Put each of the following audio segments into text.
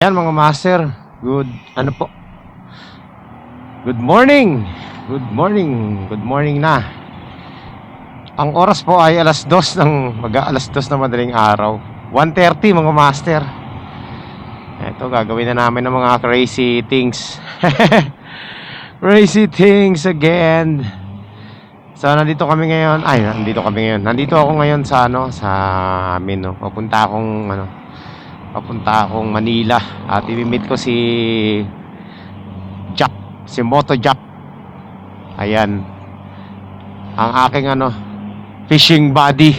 Yan mga master, good ano po. Good morning. Good morning. Good morning na. Ang oras po ay alas 2 ng mag-aalas 2 na madaling araw. 1:30 mga master. Ito gagawin na namin ng mga crazy things. Crazy things again. So nandito kami ngayon. Nandito ako ngayon sa sa amin no. Papunta akong Manila at i-meet ko si Jack, si Moto Jack. Ayan. Ang aking fishing buddy.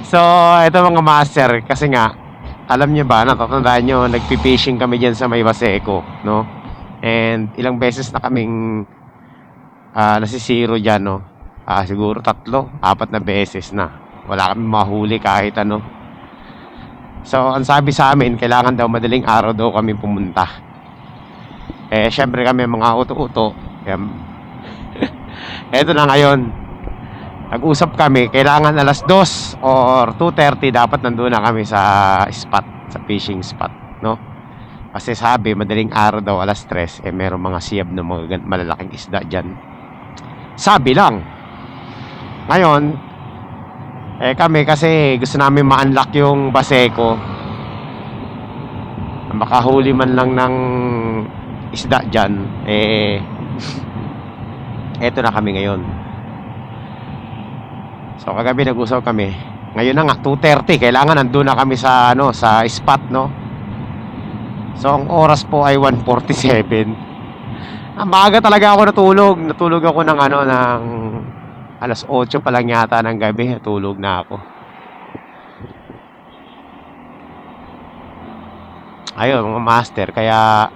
So, ito mga master, kasi nga alam niyo ba, natatandaan niyo, nagpi-fishing kami diyan sa May Baseco, no? And ilang beses na kaming nasisiro diyan, no? Siguro 3, 4 na beses na. Wala kaming mahuli kahit ano. So, ang sabi sa amin, kailangan daw madaling araw daw kami pumunta. Syempre kami mga uto-uto. Eto na ngayon. Nag-usap kami, kailangan alas 2 or 2:30 dapat nandun na kami sa spot, sa fishing spot, no? Kasi sabi, madaling araw daw alas 3, meron mga siyab na mga malalaking isda dyan. Sabi lang. Ngayon, kami kasi gusto namin ma-unlock yung Baseco. Makahuli man lang ng isda dyan. Eto na kami ngayon. So kagabi nag-usap kami. Ngayon na nga 2:30, kailangan nandun na kami sa sa spot, no. So ang oras po ay 1:47. Maaga talaga ako natulog. Natulog ako ng ng alas 8 pa lang yata ng gabi. Natulog na ako. Ayun mga master, kaya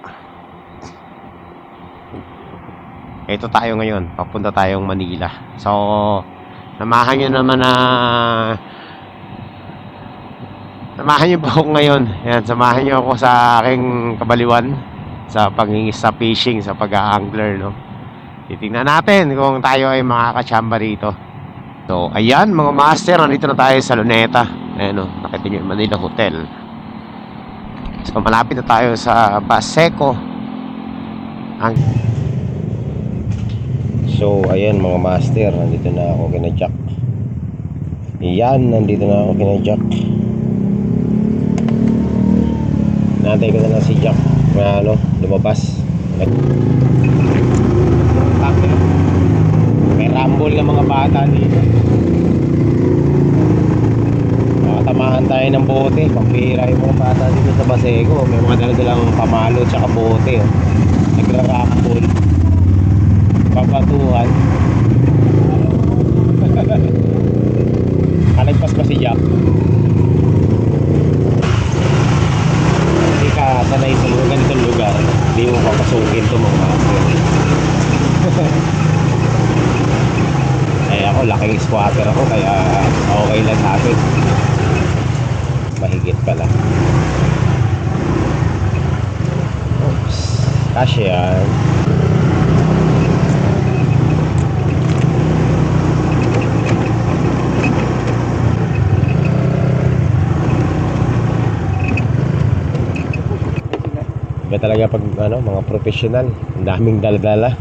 ito tayo ngayon, papunta tayong Manila. So samahan nyo naman samahan nyo po ako ngayon. Yan, samahan nyo ako sa aking kabaliwan sa sa fishing, sa pag-a-angler, no. Titingnan natin kung tayo ay makakatsamba rito. So ayan mga master, nandito na tayo sa Luneta. Ayan o, nakita nyo yung Manila Hotel. So malapit na tayo sa Baseco. So ayan mga master, nandito na ako kina Jack. Ayan, nandito na ako kina Jack. Nantay ko na lang si Jack na lumabas. May rumble ng mga bata dito. Tamahan tayo ng bote. Pampihira yung mga bata dito sa Baseco. May mga daladalang pamalo tsaka bote. Nagra-rumble, babatuhan. Kalagpas pa si Jack. Hindi ka sanay sa ganitong lugar, hindi mo papasukin ito mga master. Ako laking squatter ako, kaya okay lang sa akin. Mahigit pala. Oops, kasya yan. Iba talaga pag mga professional. Ang daming daladala.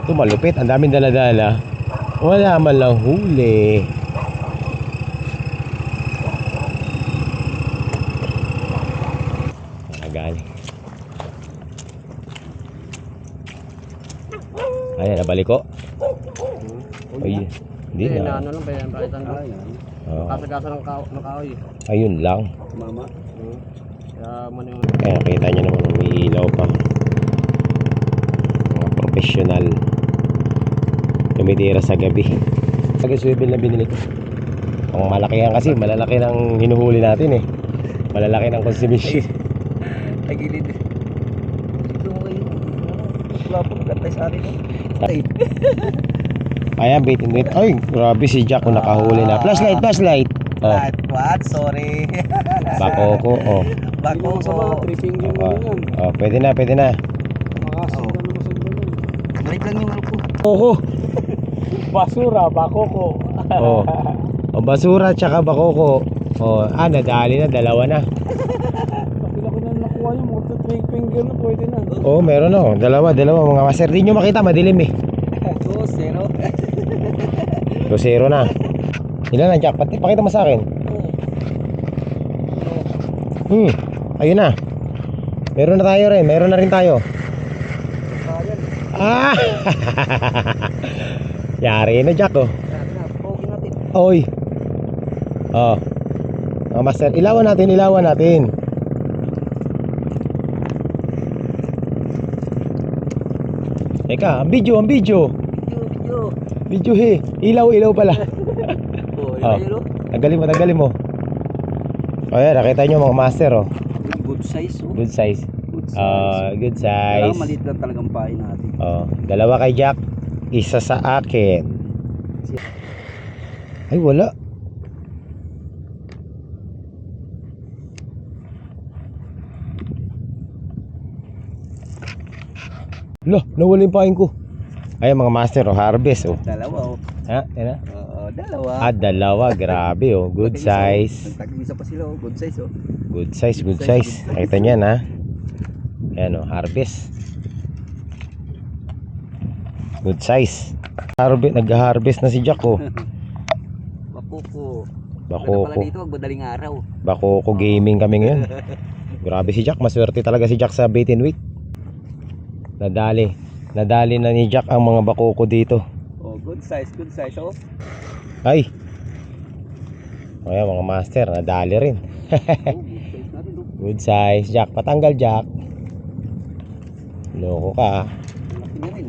Ito malupit, ang daming daladala. Wala man lang huli. Agali. Ayan, nabalik ko. Ay, hindi na. Ano lang ba yan? Pakita nyo. Kasagasa ng kahoy. Ayun lang. Mama. Kaya man yung... Kaya kita nyo naman, may ilaw pa. Mga professional. Tumitira sa gabi. Swivel na binili ko. Ang malaki yan kasi, malalaki ng hinuhuli natin malalaki ng consumption. Ay gilid. Ito mo kayo. Wala po magantay sa akin. Ayan, bait and bait. Ay, grabe si Jack kung nakahuli na. Flashlight. Oh. What? Sorry. Bakoko, oh. Bakoko. Oh, pwede na. Balik lang yung ko. Oo. Basura, bakoko. Oh. O basura tsaka bakoko. Oh, nadali na, dalawa na. Oo, meron oh. Dalawa mga master. Di nyo makita, madilim eh. 2-0. 2-0 na. Ilan na jackpot? Pakita mo sa akin. Ayun na. Meron na tayo rin. Meron na rin tayo. Ah! Yari na jack oh. Oy. Oh. Mga master, ilawan natin. Teka, ang video. Video he. Ilaw pala. Oh. Tanggalin mo. Oh, yan, nakita nyo mga master oh. Good size oh. Good size. Good size. Kailangan maliit lang talagang pain natin. Oh, dalawa kay Jack, isa sa akin. Ay, wala. Lo, nawala yung pain ko. Ay, mga master oh, harvest oh. Dalawa oh. Ha, yan na. Dalawa. Dalawa, grabe oh. Good size. Tag-isa pa sila oh. Good size oh. Good size. Nakita niyan ha. Ayan oh, harvest. Good size. Nag-harvest na si Jack oh. Bakoko. Bakoko. Pala dito, madaling araw. Bakoko gaming kami ngayon. Grabe si Jack, maswerte talaga si Jack sa bait and weight. Nadali na ni Jack ang mga bakoko dito. Oh, good size oh. Ay. Ayan mga master, nadali rin. Good size Jack, patanggal Jack. Loko ka. Laki na rin.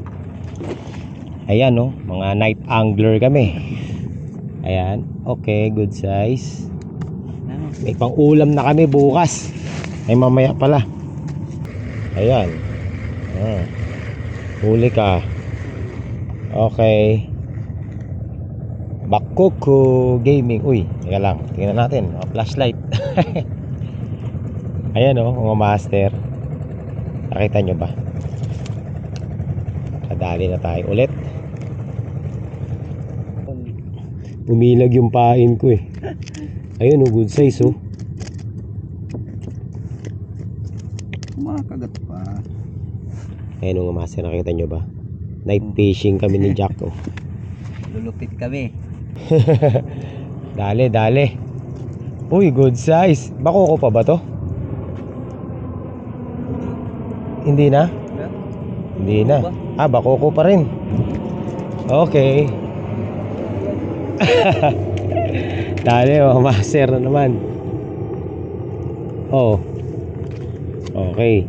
Ayan oh, mga night angler kami. Ayan, okay, good size. May pang ulam na kami bukas. Ay mamaya pala. Ayan. Huli ka. Okay. Bakoko gaming. Uy, teka lang. Tingnan natin, mga flashlight. Ayan oh, mga master. Nakita nyo ba? Kadali na tayo ulit. Umilag yung pain ko eh. Ayun oh, good size oh. Kumakagat pa. Ayun oh, mga master, nakita nyo ba? Night fishing kami ni Jack oh. Lulupit kami. Dali. Uy, good size. Bakoko pa ba to? Hindi na? Hindi na. Bakoko pa rin. Okay. Dali oh, master na naman. Oh. Okay.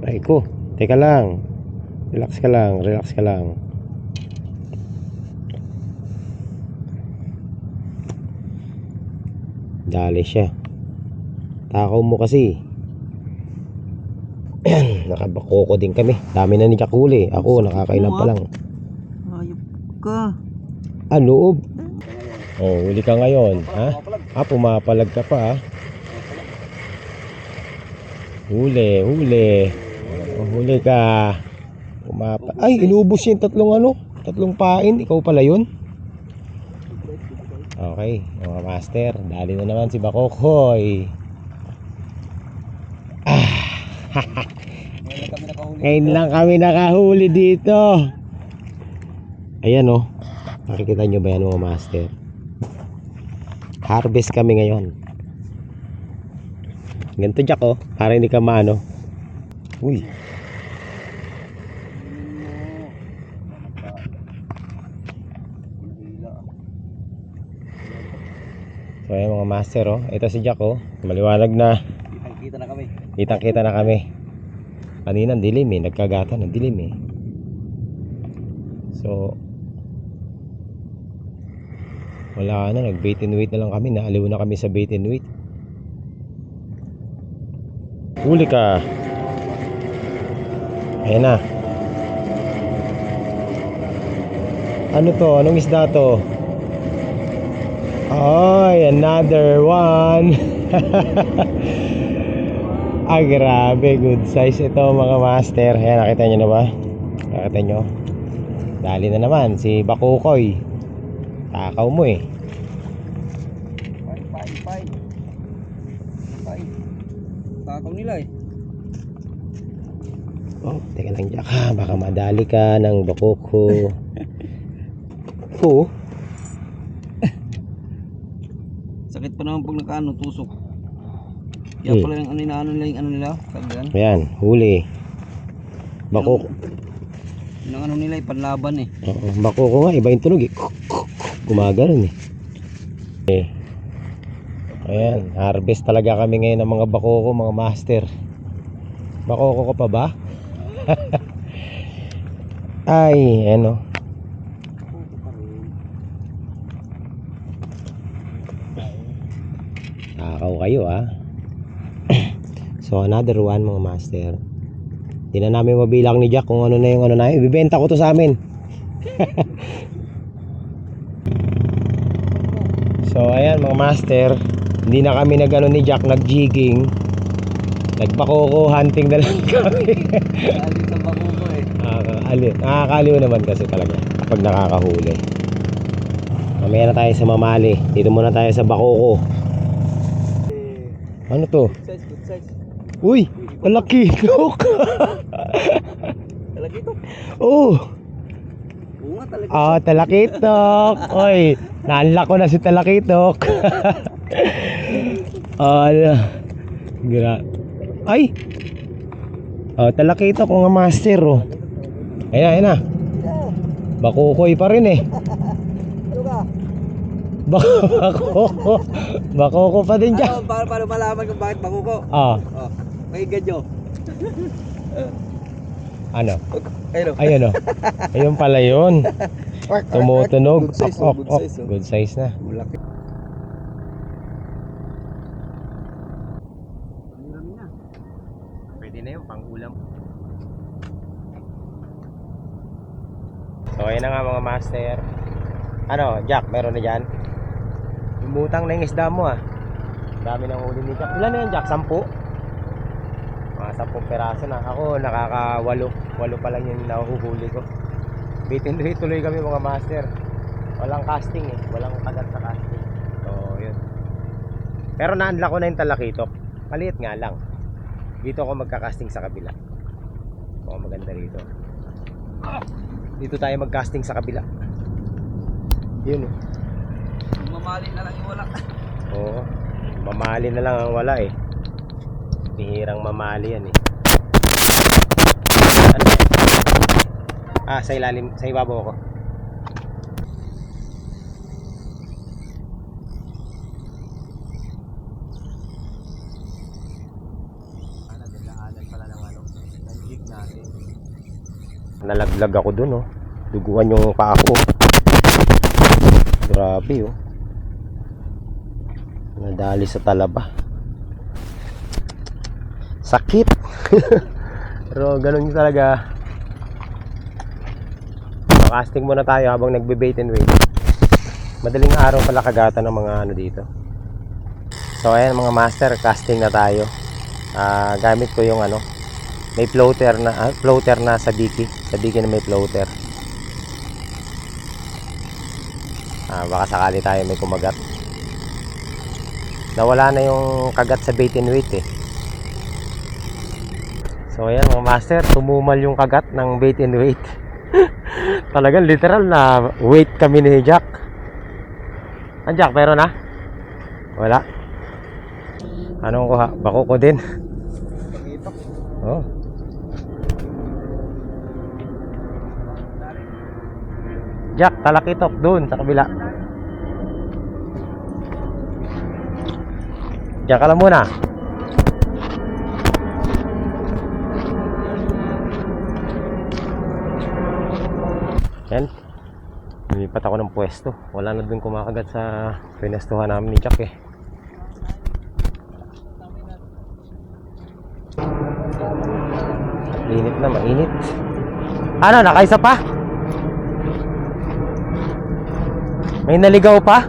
Ay ko. Teka lang. Relax ka lang. Dali siya. Takaw mo kasi. Nakabakoko din kami. Dami na ni Jack huli. Ako nakakailan pa lang. Ayop ka. Loob. Oh, huli ka ngayon, ha? Pumapalag ka pa, ha? Huli. Oh, huli ka. Ay, inubos yung tatlong pain. Ikaw pala yun. Okay, mga master, dali na naman si Bakokoy. Ngayon lang kami nakahuli dito. Ayan oh. Nakikita nyo ba yan mga master? Harvest kami ngayon. Ganito Jack oh, para hindi ka maano. Uy. So ayan mga master oh. Ito si Jack oh. Maliwanag na. Kitang-kita na kami. Kanina ang dilim eh. Nagkagatan ang dilim eh. So wala na. Nag bait and wait na lang kami. Naaliw na kami sa bait and wait. Huli ka. Ayan na. Ano to? Anong isda to? Ay, another one. Grabe, good size ito mga master. Ayan, nakita nyo na ba? Nakita nyo? Dali na naman si Bakukoy. Takaw mo eh. Takaw nila eh. Oh, teka lang Jack ha. Baka madali ka ng bakoko. Oo. Sakit pa naman pag nakaano, tusok. Kaya pala yung ano nila, yung ano nila, kagyan. Ayan, huli. Bakoko. Yung ano nila, yung panlaban eh. Oo, bakoko nga, iba yung tunog eh. Gumagano'n eh. Ayan, harvest talaga kami ngayon ng mga bakoko, mga master. Bakoko ka pa ba? Ay, ano. Takaw kayo ah. So another one mga master. Di na namin mabilang ni Jack kung ano na yung ano na. Ibibenta ko to sa amin. So ayan mga master. Hindi na kami nag-ano ni Jack, nag-jigging. Nagbakoko hunting na lang kami. Alit sa bakuko eh. Nakakaliw naman kasi talaga kapag nakakahuli. Mamaya na tayo sa mamali. Dito muna tayo sa bakoko. Ano to? Good size, good size. Uy! Talakitok! Talakitok? Oh! Oo nga, talakitok. Ah, talakitok! Oy! Naanlak ko na si talakitok! Ala! Ay! Oh, talakitok mga master oh. Ayun na. Bakukoy pa rin eh. Ano ka? Bakoko. Bakoko pa din dyan. Ano, para malaman kung bakit bakuko? Ah, Oh, may ganyo. ano? Ayun. Ayun oh. Ayun pala yun. Tumutunog. Good size, Ok, good ok. size, oh. Good size na. Malaki. Pwede na yun, pang ulam. So ayun na nga mga master. Ano, Jack, meron na dyan? Lumutang na yung isda mo ah. Dami ng huli ni Jack. Ilan na yan Jack? 10? Mga 10 peraso na. Ako nakaka-8. 8 pa lang yung nahuhuli ko. Bitin tuloy kami mga master. Walang casting eh. Walang kagat sa casting. So yun. Pero naanla ko na yung talakitok. Maliit nga lang. Dito ako magka-casting sa kabila. Oo, maganda rito. Dito tayo mag-casting sa kabila. Yun oh. Mamali na lang yung wala. Oo. Mamali na lang ang wala eh. Bihirang mamali yan eh. Ano? Ah, sa ilalim, sa ibabaw ako. Nagdaanan pala ng ano, ng jig natin. Nalaglag ako dun oh. Duguan yung paa ko. Grabe oh. Nadali sa talaba. Sakit. Pero ganun yung talaga. Casting muna tayo habang nagbe-bait and wait. Madaling araw pala kagatan ng mga ano dito. So ayan mga master, casting na tayo. Gamit ko yung ano, may floater na sa diki. Sa diki na may floater. Baka sakali tayo may kumagat. Nawala na yung kagat sa bait and wait eh. So ayan mga master, tumumal yung kagat ng bait and wait. Talagang literal na wait kami ni Jack. Ang Jack, pero na? Wala. Anong kuha? Bakoko din. Oh. Jack, talakitok doon sa kabila. Diyan ka lang muna. Yan. Lumipat ako ng pwesto. Wala na dun kumakagat sa pinestuhan namin ni Jack eh. Init na, mainit. Ano, nakaisa pa? May naligaw pa?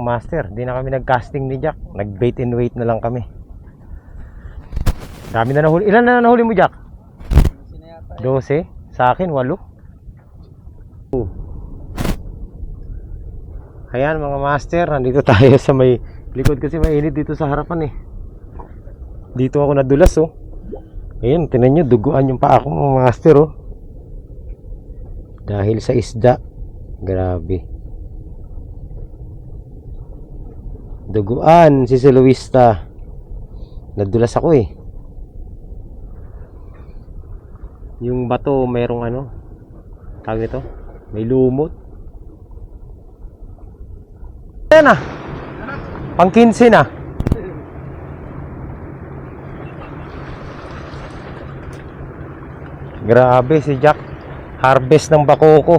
Master, di na kami nag-casting ni Jack. Nag-bait and wait na lang kami. Dami na nahuli. Ilan na nahuli mo Jack? 12? Sa akin 8. Ayan mga master, nandito tayo sa may likod kasi mainit dito sa harapan eh. Dito ako nadulas, oh. Ayun, tinan nyo, duguan yung paa ko, mga master, oh. Dahil sa isda. Grabe. Duguan si Soloista. Nadulas ako, eh. Yung bato, mayroong ano, tawag nito, may lumot. Ayan na. Pang 15 na. Grabe si Jack. Harvest ng bakoko.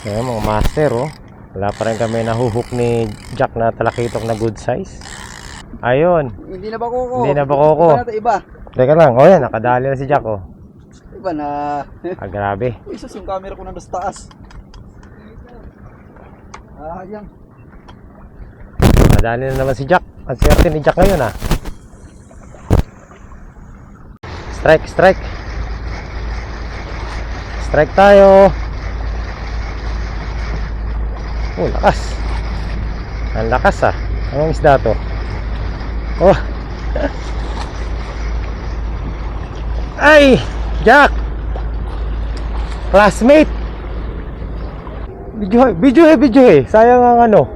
Ayan mga master, oh. Wala pa rin kami nahuhook ni Jack na talakitok na good size. Ayun. Hindi na bakoko. Hindi na bakoko. Iba na to, iba. Teka lang, oh yan, nakadali na si Jack, oh. Iba na. Ah, grabe. Isus yung camera ko nandun sa taas. Yan. Nadali na naman si Jack. Ang swerte ni Jack ngayon, ah. Strike, strike. Strike tayo. Oh, lakas. Ang lakas, ah. Anong isda to? Oh. Ay! Jack! Classmate! Video eh. Sayang ang ano.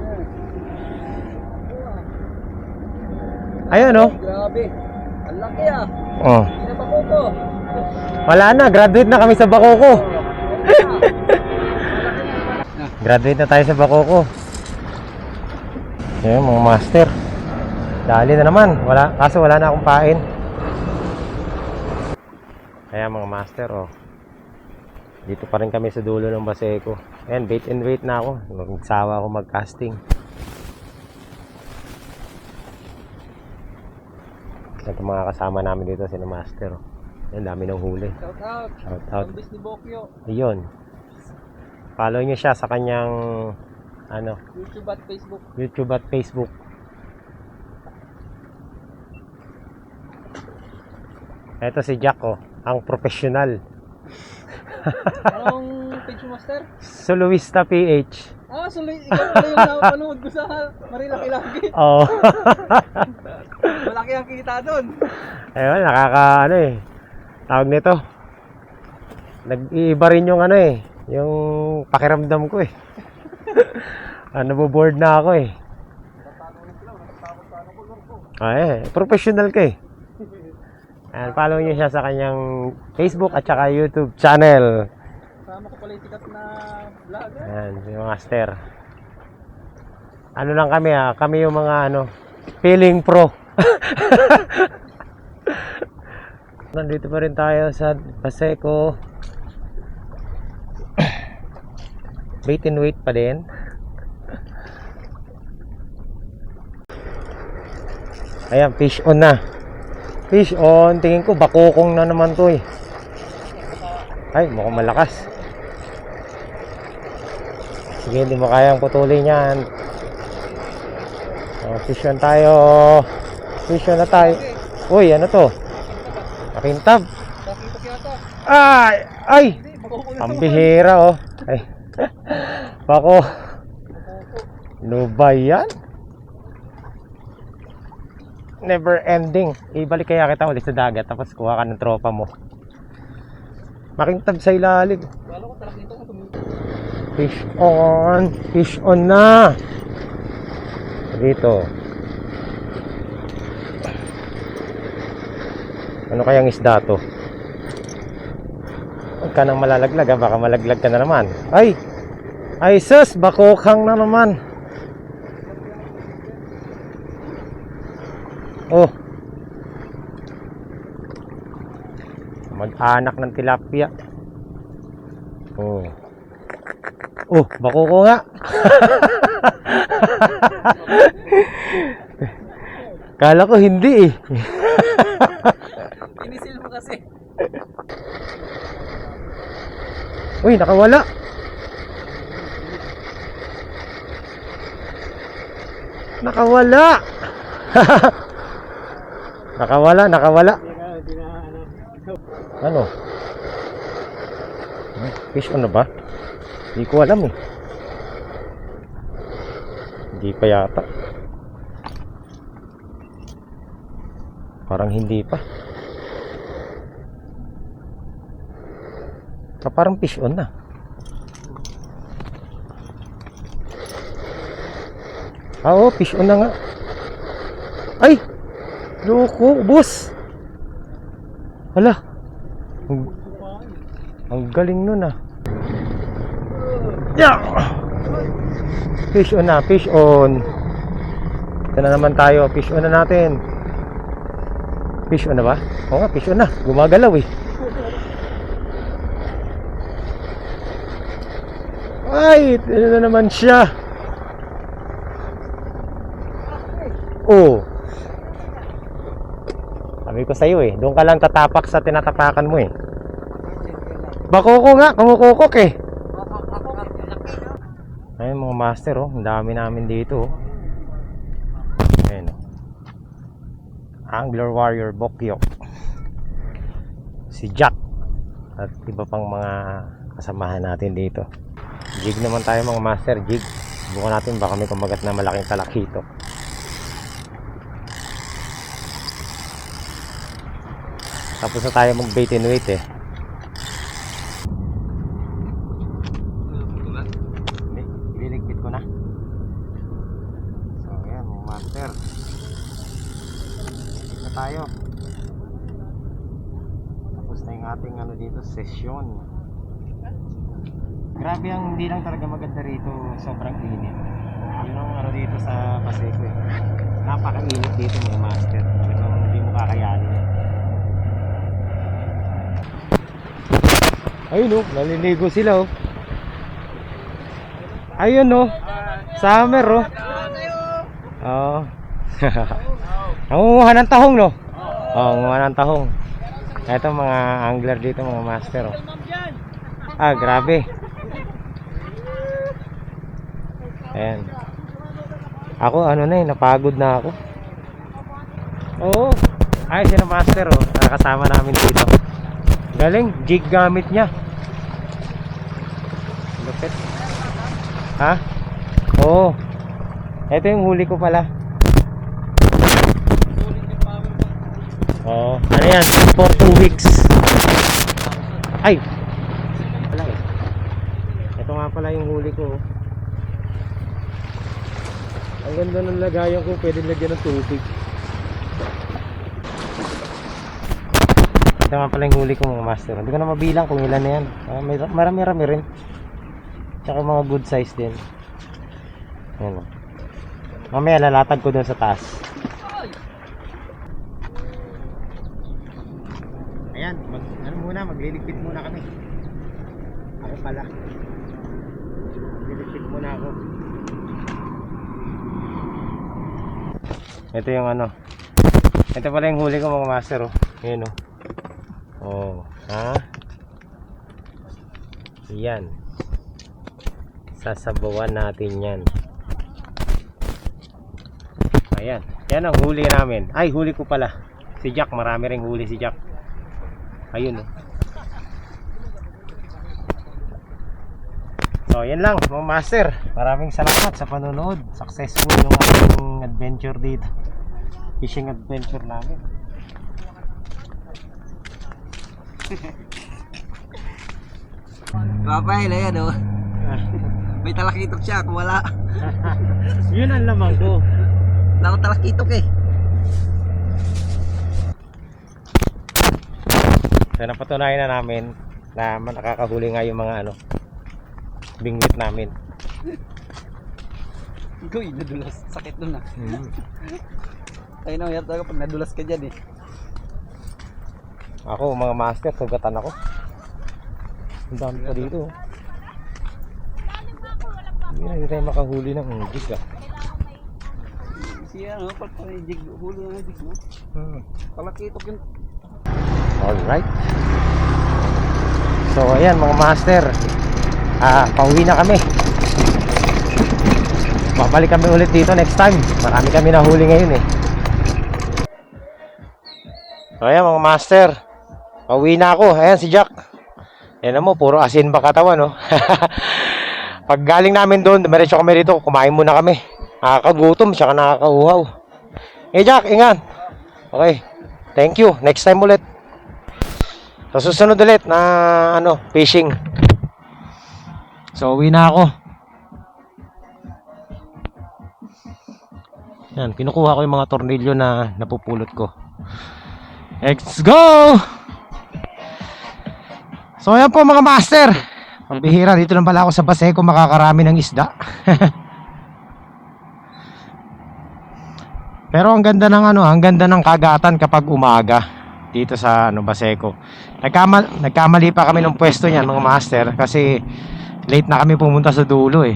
Ayan, oh. Grabe. Ang laki, ah. Oh. Hindi na bakoko. Wala na, graduate na kami sa Bakoko. Graduate na tayo sa Bakoko. Ayan mga master. Dali na naman. Kaso wala na akong pain. Kaya mga master, oh. Dito pa rin kami sa dulo ng Baseco. Ayan, bait and wait na ako. Nagsawa ako mag-casting. Ito mga kasama namin dito, sina master, oh. Ayan, dami ng huli. Shout out. Shout out. Ambis ni Bokyo. Ayun. Follow nyo siya sa kanyang ano, YouTube at Facebook. YouTube at Facebook. Ito si Jack, oh, ang professional. Anong page mo, master? Soloista PH. Ah, so ikaw pala yung napanood ko sa Marilaki-Laki. Oo. Malaki ang kita doon. Ayun, ano eh. Tawag nito. Nag-iiba rin yung ano eh. Yung pakiramdam ko eh. Naboboard na ako eh. Professional ka eh. Ayan, follow nyo siya sa kanyang Facebook at saka YouTube channel. Kasama ko pala yung sikat na vlogger. Ayan, si Master. Ano lang kami kami yung mga ano, feeling pro. Nandito pa rin tayo sa Baseco. Bait and wait pa din. Ayan, fish on na. Fish on. Tingin ko bakokong na naman to eh. Ay, mukhang malakas. Sige, hindi mo kayang putulin yan. Fish on tayo. Fish on na tayo. Uy, ano to? Nakintab. Nakita yata. Ay! Ay! Hindi, bakoko na Ang bihira, oh. Ay. Bako. Ano ba yan? Never ending. Ibalik kaya kita ulit sa dagat tapos kuha ka ng tropa mo. Makintab sa ilalim. Wala ko tarak dito kung tumingin. Fish on. Fish on na. Dito. Ano kayang isda to? Huwag ka nang malalaglag, baka malaglag ka na naman. Ay! Ay sus! Bakokang na naman. Oh. Mag-anak ng tilapia. Oh. Oh, bakoko nga. Kala ko hindi eh. Inisil mo kasi. Uy, nakawala. Nakawala. nakawala. Ano? Fish on na ba? Hindi ko alam eh. Hindi pa yata. Parang hindi pa. Parang fish on na. Oo, fish on na nga. Ay! Loko, boss! Hala! Ang galing nun ah. Yeah! Fish on na, fish on. Ito na naman tayo, fish on na natin. Fish on na ba? Oo nga, fish on na. Gumagalaw eh. Ay, ito na naman siya. Oh. Sabi ko sa'yo eh, doon ka lang tatapak sa tinatapakan mo eh. Bakoko nga, kumukukok eh. Ayun mga master oh, ang dami namin dito oh. Ayun oh. Angler Warrior Bokyok. Si Jack. At iba pang mga kasamahan natin dito. Jig naman tayo mga master, jig. Subukan natin baka may kumagat na malaking talakito. Tapos na tayo mag bait and wait eh. Hindi, ililigpit ko na. So ayan mga master. Ito na tayo. Tapos na yung ating ano dito, session. Grabe ang hindi lang talaga maganda rito, sobrang init. Yun ang ano dito sa Paseco eh. Napakainit dito mga master. Talagang hindi mo kakayanin. Ayun oh, naliligo sila oh. Ayun oh, summer oh. Oo. Nangunguha ng tahong no? Oo, nangunguha ng tahong. Ito mga angler dito mga master oh. Ah, grabe. Ayan. Ako ano na eh, napagod na ako. Oo. Ay, sino master oh, nakasama namin dito. Galing, jig gamit niya. Lupit. Ha? Oo. Ito yung huli ko pala. Oo. Ano yan? For 2 weeks. Ay! Wala eh. Ito nga pala yung huli ko. Ang ganda ng lagayan ko. Pwede lagyan ng tubig. Ito nga pala yung huli ko mga master. Hindi ko na mabilang kung ilan na yan. Marami-rami rin. Tsaka mga good size din. Ayan o. Mamaya lalatag ko dun sa taas. Ayan. Magliligpit muna kami. Ako pala. Magliligpit muna ako. Ito yung ano. Ito pala yung huli ko mga master o. Ayan o. Oh, ha? Yan. Sasabawan natin yan. Ayan. Yan ang huli namin. Ay, huli ko pala. Si Jack. Marami ring huli si Jack. Ayun oh. So, yan lang mga master. Maraming salamat sa panonood. Successful yung ating adventure dito. Fishing adventure namin. Papay na yan oh. May talakitok siya kung wala. Yun ang lamang ko. Wala akong talakitok eh. So napatunayan na namin na nakakahuli nga yung mga ano bingwit namin. Uy, nadulas. Sakit nun ah. Ayun ang yata pag nadulas ka dyan eh. Ako mga master, sugatan ako. Ang dami pa dito. Hindi tayo makahuli ng jig ah. Siya, no? Jig, huli na jig, no? Palakitok yun. Alright. So ayan mga master, pauwi na kami. Babalik kami ulit dito next time. Marami kami nahuli ngayon eh. So ayan mga master, pauwi na ako. Ayan si Jack. Ayan mo, puro asin ba katawan, no? Pag galing namin doon, diretso kami rito, kumain muna kami. Nakakagutom, tsaka nakakauhaw. Jack, ingat. Okay, thank you. Next time ulit. Sa susunod ulit na fishing. So uwi na ako. Yan, kinukuha ko yung mga tornilyo na napupulot ko. Let's go! So ayan po mga master, pambihira, dito lang pala ako sa Baseco makakarami ng isda. Pero ang ganda ng kagatan kapag umaga dito sa Baseco. Nagkamali pa kami ng pwesto niyan mga master kasi late na kami pumunta sa dulo eh.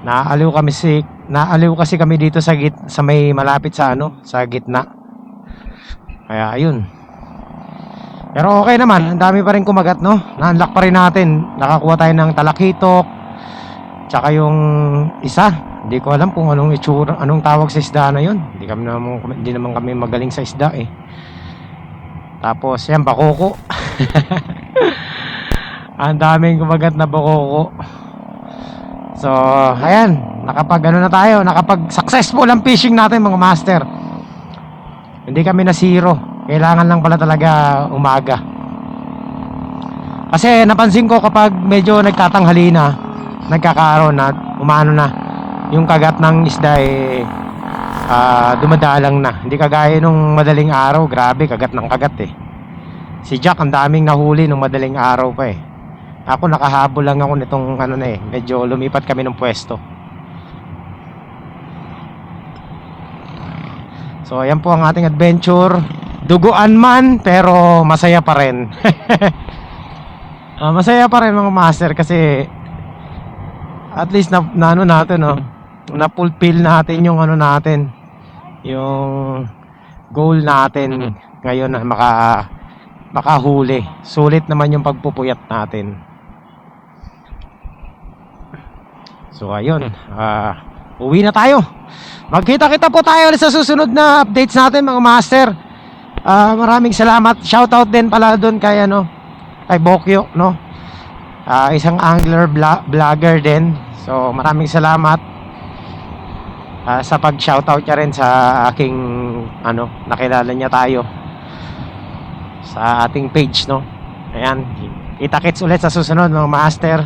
Naaliw kasi kami dito sa may malapit sa sa gitna. Kaya ayun. Pero okay naman, ang dami pa rin kumagat, no? Na-unlock pa rin natin. Nakakuha tayo ng talakitok. Tsaka yung isa, hindi ko alam kung anong itsura, anong tawag sa isda na yun. Hindi naman kami magaling sa isda eh. Tapos yan, bakoko. Ang daming kumagat na bakoko. So, ayan, nakapag successful ang fishing natin mga master. Hindi kami na zero. Kailangan lang pala talaga umaga. Kasi napansin ko kapag medyo nagtatanghali na, nagkakaroon na, umano na, yung kagat ng isda dumadalang na. Hindi kagaya nung madaling araw, grabe, kagat ng kagat eh. Si Jack, ang daming nahuli nung madaling araw pa eh. Ako nakahabol lang ako nitong medyo lumipat kami ng pwesto. So ayan po ang ating adventure. Duguan man pero masaya pa rin. Masaya pa rin mga master kasi at least na fulfill natin yung natin, yung goal natin ngayon na makahuli. Sulit naman yung pagpupuyat natin. So ayun, uwi na tayo. Magkita-kita po tayo sa susunod na updates natin mga master. Maraming salamat. Shoutout din pala doon kay kay Bokyo, no? Isang angler vlogger din. So maraming salamat sa pag-shoutout niya rin sa aking nakilala niya tayo sa ating page, no? Ayan, kita-kits ulit sa susunod mga master.